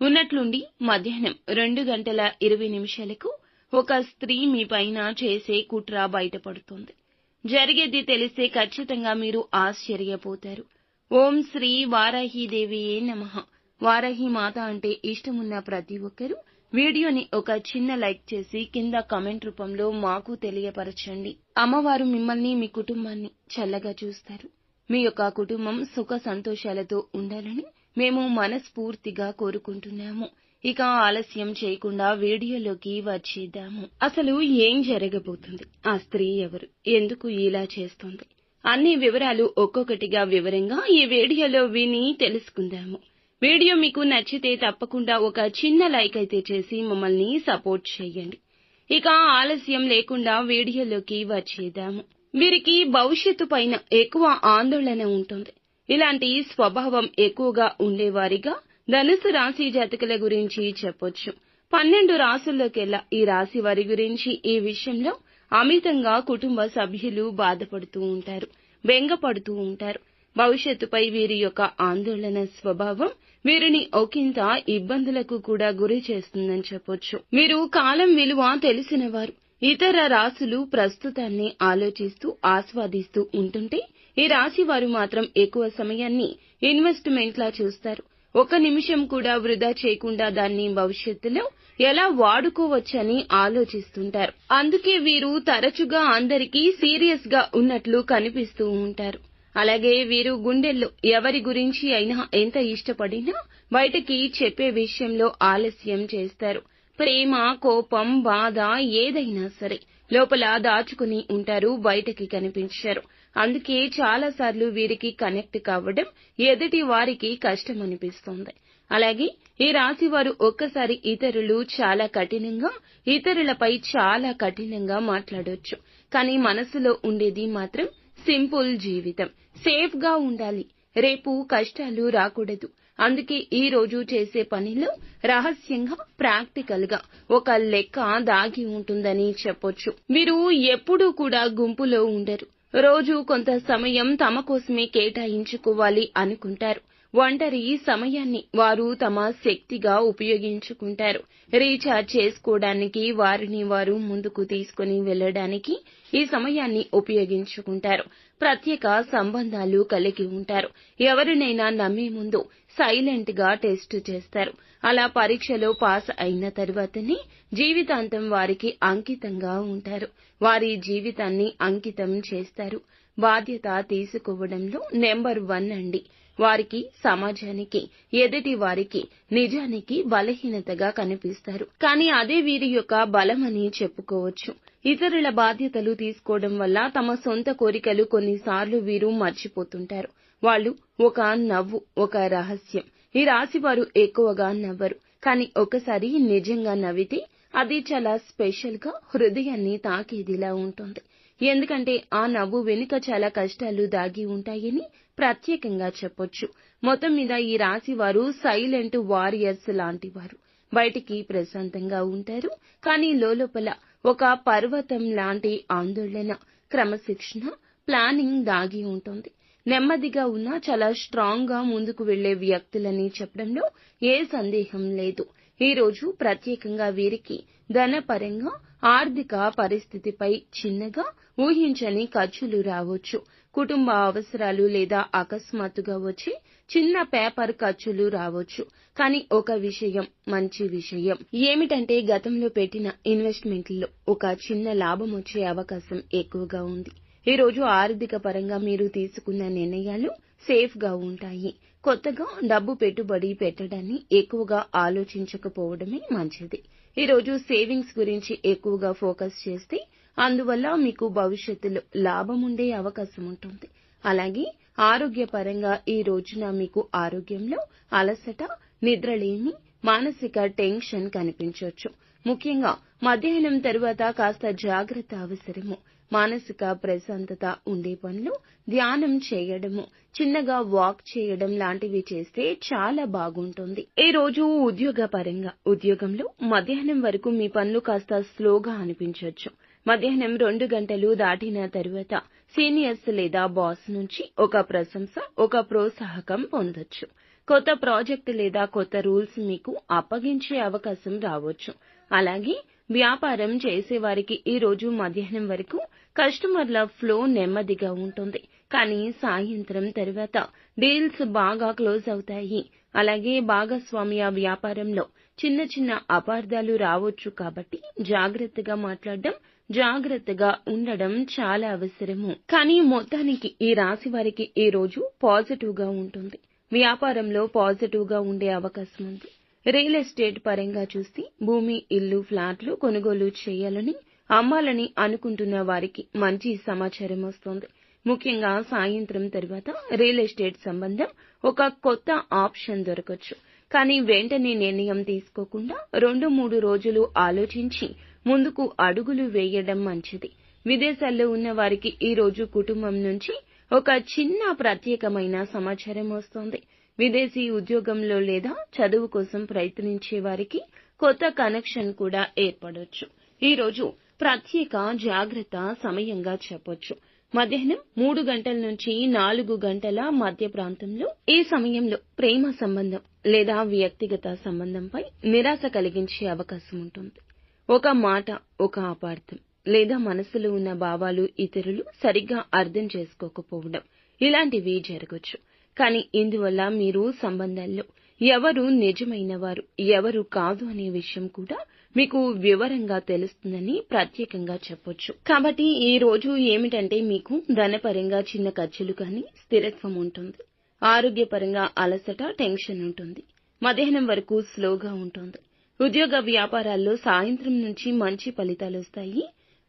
ఉన్నట్లుండి మధ్యాహ్నం 2:20 ఒక స్త్రీ మీ పైన చేసే కుట్ర బయటపడుతోంది. జరిగేది తెలిస్తే ఖచ్చితంగా మీరు ఆశ్చర్యపోతారు. ఓం శ్రీ వారాహీదేవియే నమః. వారాహి మాత అంటే ఇష్టమున్న ప్రతి ఒక్కరూ వీడియోని ఒక చిన్న లైక్ చేసి కింద కామెంట్ రూపంలో మాకు తెలియపరచండి. అమ్మవారు మిమ్మల్ని మీ కుటుంబాన్ని చల్లగా చూస్తారు. మీ యొక్క కుటుంబం సుఖ సంతోషాలతో ఉండాలని మేము మనస్ఫూర్తిగా కోరుకుంటున్నాము. ఇక ఆలస్యం చేయకుండా వీడియోలోకి వచ్చేద్దాము. అసలు ఏం జరగబోతుంది, ఆ స్త్రీ ఎవరు, ఎందుకు ఇలా చేస్తోంది అన్ని వివరాలు ఒక్కొక్కటిగా వివరంగా ఈ వీడియోలో విని తెలుసుకుందాము. వీడియో మీకు నచ్చితే తప్పకుండా ఒక చిన్న లైక్ అయితే చేసి మమ్మల్ని సపోర్ట్ చేయండి. ఇక ఆలస్యం లేకుండా వీడియోలోకి వచ్చేద్దాము. వీరికి భవిష్యత్తు పైన ఎక్కువ ఆందోళన ఉంటుంది. ఇలాంటి స్వభావం ఎక్కువగా ఉండేవారిగా ధనుసు రాశి జాతకుల గురించి చెప్పొచ్చు. 12 రాశుల్లోకెల్లా ఈ రాశి వారి గురించి ఈ విషయంలో అమితంగా కుటుంబ సభ్యులు బాధపడుతూ ఉంటారు, బెంగపడుతూ ఉంటారు. భవిష్యత్తుపై వీరి యొక్క ఆందోళన స్వభావం వీరిని ఒకంత ఇబ్బందులకు కూడా గురి చేస్తుందని చెప్పొచ్చు. వీరు కాలం విలువ తెలిసినవారు. ఇతర రాశులు ప్రస్తుతాన్ని ఆలోచిస్తూ ఆస్వాదిస్తూ ఉంటుంటే ఈ రాశి వారు మాత్రం ఎక్కువ సమయాన్ని ఇన్వెస్ట్మెంట్లా చూస్తారు. ఒక్క నిమిషం కూడా వృధా చేయకుండా దాన్ని భవిష్యత్తులో ఎలా వాడుకోవచ్చని ఆలోచిస్తుంటారు. అందుకే వీరు తరచుగా అందరికీ సీరియస్ గా ఉన్నట్లు కనిపిస్తూ ఉంటారు. అలాగే వీరు గుండెల్లో ఎవరి గురించి అయినా ఎంత ఇష్టపడినా బయటకి చెప్పే విషయంలో ఆలస్యం చేస్తారు. ప్రేమ, కోపం, బాధ ఏదైనా సరే లోపల దాచుకుని ఉంటారు, బయటకి కనిపించారు. అందుకే చాలాసార్లు వీరికి కనెక్ట్ కావడం ఎదుటి వారికి కష్టమనిపిస్తోంది. అలాగే ఈ రాశి వారు ఒక్కసారి ఇతరులు చాలా కఠినంగా, ఇతరులపై చాలా కఠినంగా మాట్లాడొచ్చు. కానీ మనసులో ఉండేది మాత్రం సింపుల్ జీవితం, సేఫ్ గా ఉండాలి, రేపు కష్టాలు రాకూడదు. అందుకే ఈ రోజు చేసే పనిలో రహస్యంగా, ప్రాక్టికల్ గా ఒక లెక్క దాగి ఉంటుందని చెప్పొచ్చు. వీరు ఎప్పుడూ కూడా గుంపులో ఉండరు. రోజు కొంత సమయం తమ కోసమే కేటాయించుకోవాలి అనుకుంటారు. ఒంటరి సమయాన్ని వారు తమ శక్తిగా ఉపయోగించుకుంటారు. రీఛార్జ్ చేసుకోవడానికి, వారిని వారు ముందుకు తీసుకుని వెళ్లడానికి ఈ సమయాన్ని ఉపయోగించుకుంటారు. ప్రత్యేక సంబంధాలు కలిగి ఉంటారు. ఎవరినైనా నమ్మే ముందు సైలెంట్ గా టెస్ట్ చేస్తారు. అలా పరీక్షలో పాస్ అయిన తర్వాతనే జీవితాంతం వారికి అంకితంగా ఉంటారు. వారి జీవితాన్ని అంకితం చేస్తారు. బాధ్యత తీసుకోవడంలో నెంబర్ 1 అండి. వారికి సమాజానికి, ఎదుటి వారికి నిజానికి బలహీనతగా కనిపిస్తారు. కానీ అదే వీరి యొక్క బలమని చెప్పుకోవచ్చు. ఇతరుల బాధ్యతలు తీసుకోవడం వల్ల తమ సొంత కోరికలు కొన్నిసార్లు వీరు మర్చిపోతుంటారు. వాళ్ళు ఒక నవ్వు, ఒక రహస్యం. ఈ రాశి వారు ఎక్కువగా నవ్వరు. కానీ ఒకసారి నిజంగా నవ్వితే అది చాలా స్పెషల్ గా హృదయాన్ని తాకేదిలా ఉంటుంది. ఎందుకంటే ఆ నవ్వు వెనుక చాలా కష్టాలు దాగి ఉంటాయని ప్రత్యేకంగా చెప్పొచ్చు. మొత్తం మీద ఈ రాశి వారు సైలెంట్ వారియర్స్ లాంటి వారు. బయటికి ప్రశాంతంగా ఉంటారు, కానీ లోపల ఒక పర్వతం లాంటి ఆందోళన, క్రమశిక్షణ, ప్లానింగ్ దాగి ఉంటుంది. నెమ్మదిగా ఉన్నా చాలా స్ట్రాంగ్ గా ముందుకు వెళ్లే వ్యక్తులని చెప్పడంలో ఏ సందేహం లేదు. ఈ రోజు ప్రత్యేకంగా వీరికి ధనపరంగా, ఆర్థిక పరిస్థితిపై చిన్నగా ఊహించని ఖర్చులు రావచ్చు. కుటుంబ అవసరాలు లేదా అకస్మాత్తుగా వచ్చే చిన్న పేపర్ ఖర్చులు రావచ్చు. కానీ ఒక విషయం, మంచి విషయం ఏమిటంటే గతంలో పెట్టిన ఇన్వెస్ట్మెంట్లలో ఒక చిన్న లాభం వచ్చే అవకాశం ఎక్కువగా ఉంది. ఈ రోజు ఆర్థిక పరంగా మీరు తీసుకున్న నిర్ణయాలు సేఫ్ గా ఉంటాయి. కొత్తగా డబ్బు పెట్టుబడి పెట్టడాన్ని ఎక్కువగా ఆలోచించకపోవడమే మంచిది. ఈ రోజు సేవింగ్స్ గురించి ఎక్కువగా ఫోకస్ చేస్తే అందువల్ల మీకు భవిష్యత్తులో లాభం ఉండే అవకాశం ఉంటుంది. అలాగే ఆరోగ్యపరంగా ఈ రోజున మీకు ఆరోగ్యంలో అలసట, నిద్రలేమి, మానసిక టెన్షన్ కనిపించవచ్చు. ముఖ్యంగా మధ్యాహ్నం తరువాత కాస్త జాగ్రత్త అవసరము. మానసిక ప్రశాంతత ఉండే పనులు, ధ్యానం చేయడము, చిన్నగా వాక్ చేయడం లాంటివి చేస్తే చాలా బాగుంటుంది. ఈ రోజు ఉద్యోగపరంగా ఉద్యోగంలో మధ్యాహ్నం వరకు మీ పనులు కాస్త స్లోగా అనిపించవచ్చు. మధ్యాహ్నం 2 గంటలు దాటిన తరువాత సీనియర్స్ లేదా బాస్ నుంచి ఒక ప్రశంస, ఒక ప్రోత్సాహకం పొందొచ్చు. కొత్త ప్రాజెక్టు లేదా కొత్త రూల్స్ మీకు అప్పగించే అవకాశం రావచ్చు. అలాగే వ్యాపారం చేసేవారికి ఈ రోజు మధ్యాహ్నం వరకు కస్టమర్ల ఫ్లో నెమ్మదిగా ఉంటుంది. కానీ సాయంత్రం తర్వాత డీల్స్ బాగా క్లోజ్ అవుతాయి. అలాగే భాగస్వామ్య వ్యాపారంలో చిన్న చిన్న అపార్థాలు రావచ్చు కాబట్టి జాగ్రత్తగా మాట్లాడడం, జాగ్రత్తగా ఉండడం చాలా అవసరము. కానీ మొత్తానికి ఈ రాశి వారికి ఈ రోజు పాజిటివ్ గా ఉంటుంది. వ్యాపారంలో పాజిటివ్ గా ఉండే అవకాశం ఉంది. రియల్ ఎస్టేట్ పరంగా చూస్తే భూమి, ఇల్లు, ఫ్లాట్లు కొనుగోలు చేయాలని, అమ్మాలని అనుకుంటున్న వారికి మంచి సమాచారం వస్తోంది. ముఖ్యంగా సాయంత్రం తర్వాత రియల్ ఎస్టేట్ సంబంధం ఒక కొత్త ఆప్షన్ దొరకచ్చు. కానీ వెంటనే నిర్ణయం తీసుకోకుండా 2-3 రోజులు ఆలోచించి ముందుకు అడుగులు వేయడం మంచిది. విదేశాల్లో ఉన్న వారికి ఈ రోజు కుటుంబం నుంచి ఒక చిన్న ప్రత్యేకమైన సమాచారం వస్తోంది. విదేశీ ఉద్యోగంలో లేదా చదువు కోసం ప్రయత్నించే వారికి కొత్త కనెక్షన్ కూడా ఏర్పడొచ్చు. ఈ రోజు ప్రత్యేక జాగ్రత్త సమయంగా చెప్పొచ్చు. మధ్యాహ్నం 3 గంటల నుంచి 4 గంటల మధ్య ప్రాంతంలో ఈ సమయంలో ప్రేమ సంబంధం లేదా వ్యక్తిగత సంబంధంపై నిరాశ కలిగించే అవకాశం ఉంటుంది. ఒక మాట, ఒక అపార్థం లేదా మనసులో ఉన్న భావాలు ఇతరులు సరిగ్గా అర్థం చేసుకోకపోవడం ఇలాంటివి జరగొచ్చు. కానీ ఇందువల్ల మీరు సంబంధాల్లో ఎవరు నిజమైన వారు, ఎవరు కాదు అనే విషయం కూడా మీకు వివరంగా తెలుస్తుందని ప్రత్యేకంగా చెప్పొచ్చు. కాబట్టి ఈ రోజు ఏమిటంటే మీకు ధనపరంగా చిన్న ఖర్చులు కానీ స్థిరత్వం ఉంటుంది. ఆరోగ్యపరంగా అలసట, టెన్షన్ ఉంటుంది. మధ్యాహ్నం వరకు స్లోగా ఉంటుంది. ఉద్యోగ వ్యాపారాల్లో సాయంత్రం నుంచి మంచి ఫలితాలు వస్తాయి.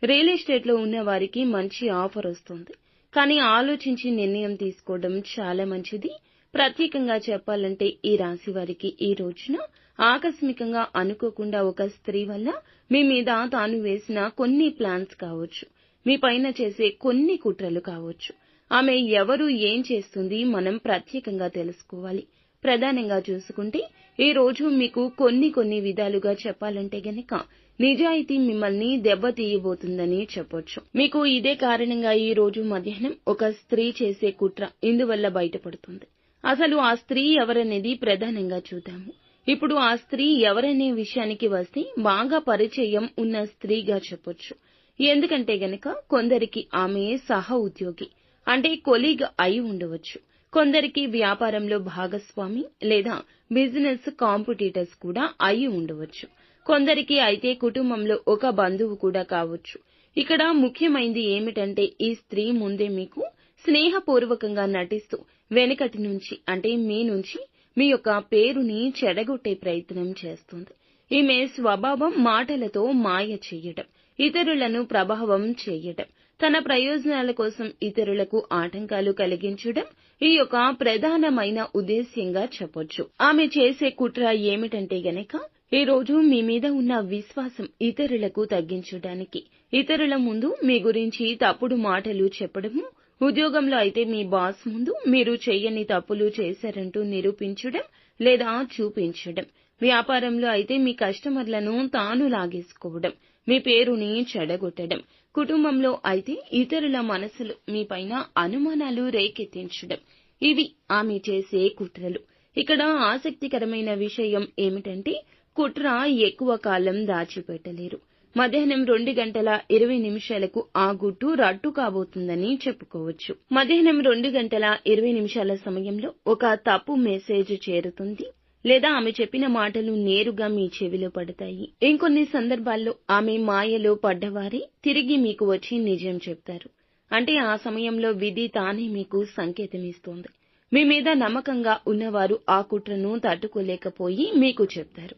రియల్ ఎస్టేట్ లో ఉన్న వారికి మంచి ఆఫర్ వస్తుంది. కానీ ఆలోచించి నిర్ణయం తీసుకోవడం చాలా మంచిది. ప్రత్యేకంగా చెప్పాలంటే ఈ రాశి వారికి ఈ రోజున ఆకస్మికంగా అనుకోకుండా ఒక స్త్రీ వల్ల మీ మీద తాను వేసిన కొన్ని ప్లాన్స్ కావచ్చు, మీ పైన చేసే కొన్ని కుట్రలు కావచ్చు. ఆమె ఎవరు, ఏం చేస్తుంది మనం ప్రత్యేకంగా తెలుసుకోవాలి. ప్రధానంగా చూసుకుంటే ఈ రోజు మీకు కొన్ని విధాలుగా చెప్పాలంటే గనక నిజాయితీ మిమ్మల్ని దెబ్బతీయబోతుందని చెప్పొచ్చు. మీకు ఇదే కారణంగా ఈ రోజు మధ్యాహ్నం ఒక స్త్రీ చేసే కుట్ర ఇందువల్ల బయటపడుతుంది. అసలు ఆ స్త్రీ ఎవరనేది ప్రధానంగా చూద్దాము. ఇప్పుడు ఆ స్త్రీ ఎవరనే విషయానికి వస్తే బాగా పరిచయం ఉన్న స్త్రీగా చెప్పొచ్చు. ఎందుకంటే గనక కొందరికి ఆమె సహ ఉద్యోగి అంటే కొలీగ్ అయి ఉండవచ్చు. కొందరికి వ్యాపారంలో భాగస్వామి లేదా బిజినెస్ కాంపిటీటర్స్ కూడా అయి ఉండవచ్చు. కొందరికి అయితే కుటుంబంలో ఒక బంధువు కూడా కావచ్చు. ఇక్కడ ముఖ్యమైనది ఏమిటంటే ఈ స్త్రీ ముందే మీకు స్నేహపూర్వకంగా నటిస్తూ వెనకటి నుంచి అంటే మీ నుంచి మీ యొక్క పేరుని చెడగొట్టే ప్రయత్నం చేస్తుంది. ఈమె స్వభావం మాటలతో మాయ చెయ్యడం, ఇతరులను ప్రభావం చెయ్యడం, తన ప్రయోజనాల కోసం ఇతరులకు ఆటంకాలు కలిగించడం ఈ యొక్క ప్రధానమైన ఉద్దేశ్యంగా చెప్పొచ్చు. ఆమె చేసే కుట్ర ఏమిటంటే గనక ఈ రోజు మీ మీద ఉన్న విశ్వాసం ఇతరులకు తగ్గించడానికి, ఇతరుల ముందు మీ గురించి తప్పుడు మాటలు చెప్పడము, ఉద్యోగంలో అయితే మీ బాస్ ముందు మీరు చెయ్యని తప్పులు చేశారంటూ నిరూపించడం లేదా చూపించడం, వ్యాపారంలో అయితే మీ కస్టమర్లను తాను లాగేసుకోవడం, మీ పేరుని చెడగొట్టడం, కుటుంబంలో అయితే ఇతరుల మనసులు మీపైన అనుమానాలు రేకెత్తించడం ఇవి ఆమె చేసే కుట్రలు. ఇక్కడ ఆసక్తికరమైన విషయం ఏమిటంటే కుట్ర ఎక్కువ కాలం దాచిపెట్టలేరు. మధ్యాహ్నం 2:20 ఆ గుట్టు రట్టు కాబోతుందని చెప్పుకోవచ్చు. మధ్యాహ్నం 2:20 సమయంలో ఒక తప్పు మెసేజ్ చేరుతుంది లేదా ఆమె చెప్పిన మాటలు నేరుగా మీ చెవిలో పడతాయి. ఇంకొన్ని సందర్భాల్లో ఆమె మాయలో పడ్డవారే తిరిగి మీకు వచ్చి నిజం చెప్తారు. అంటే ఆ సమయంలో విధి తానే మీకు సంకేతమిస్తోంది. మీ మీద నమ్మకంగా ఉన్నవారు ఆ కుట్రను తట్టుకోలేకపోయి మీకు చెప్తారు.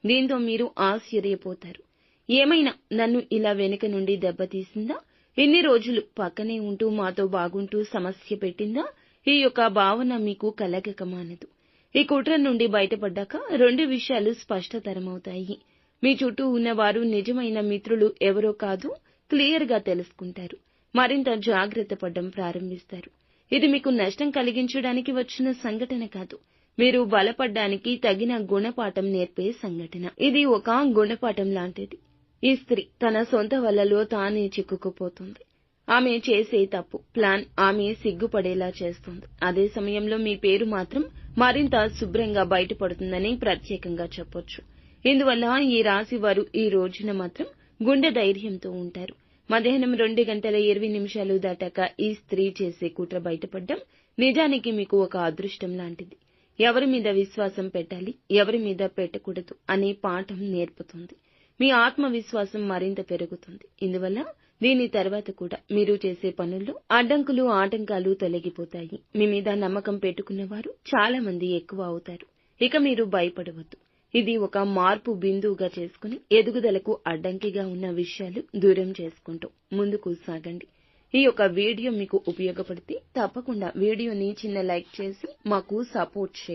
దీంతో మీరు ఆశ్చర్యపోతారు. ఏమైనా నన్ను ఇలా వెనుక నుండి దెబ్బతీసిందా, ఇన్ని రోజులు పక్కనే ఉంటూ మాతో బాగుంటూ సమస్య పెట్టిందా, ఈ యొక్క భావన మీకు కలగక మానదు. ఈ కుట్ర నుండి బయటపడ్డాక 2 విషయాలు స్పష్టతరమవుతాయి. మీ చుట్టూ ఉన్నవారు నిజమైన మిత్రులు ఎవరో కాదు క్లియర్ గా తెలుసుకుంటారు. మరింత జాగ్రత్త పడడం ప్రారంభిస్తారు. ఇది మీకు నష్టం కలిగించడానికి వచ్చిన సంఘటన కాదు, మీరు బలపడ్డానికి తగిన గుణపాఠం నేర్పే సంఘటన. ఇది ఒక గుణపాఠం లాంటిది. ఈ స్త్రీ తన సొంత వలలో తానే చిక్కుకుపోతుంది. ఆమె చేసే తప్పు ప్లాన్ ఆమె సిగ్గుపడేలా చేస్తుంది. అదే సమయంలో మీ పేరు మాత్రం మరింత శుభ్రంగా బయటపడుతుందని ప్రత్యేకంగా చెప్పొచ్చు. ఇందువల్ల ఈ రాశి వారు ఈ రోజున మాత్రం గుండె ధైర్యంతో ఉంటారు. మధ్యాహ్నం 2:20 దాటాక ఈ స్త్రీ చేసే కుట్ర బయటపడడం నిజానికి మీకు ఒక అదృష్టం లాంటిది. ఎవరి మీద విశ్వాసం పెట్టాలి, ఎవరి మీద పెట్టకూడదు అనే పాఠం నేర్పుతుంది. మీ ఆత్మవిశ్వాసం మరింత పెరుగుతుంది. ఇందువల్ల దీని తర్వాత కూడా మీరు చేసే పనుల్లో అడ్డంకులు, ఆటంకాలు తొలగిపోతాయి. మీ మీద నమ్మకం పెట్టుకున్నవారు చాలా మంది ఎక్కువ అవుతారు. ఇక మీరు భయపడవద్దు. ఇది ఒక మార్పు బిందువుగా చేసుకుని ఎదుగుదలకు అడ్డంకిగా ఉన్న విషయాలు దూరం చేసుకుంటూ ముందుకు సాగండి. ఈ యొక్క వీడియో మీకు ఉపయోగపడితే తప్పకుండా వీడియోని చిన్న లైక్ చేసి మాకు సపోర్ట్ చేయండి.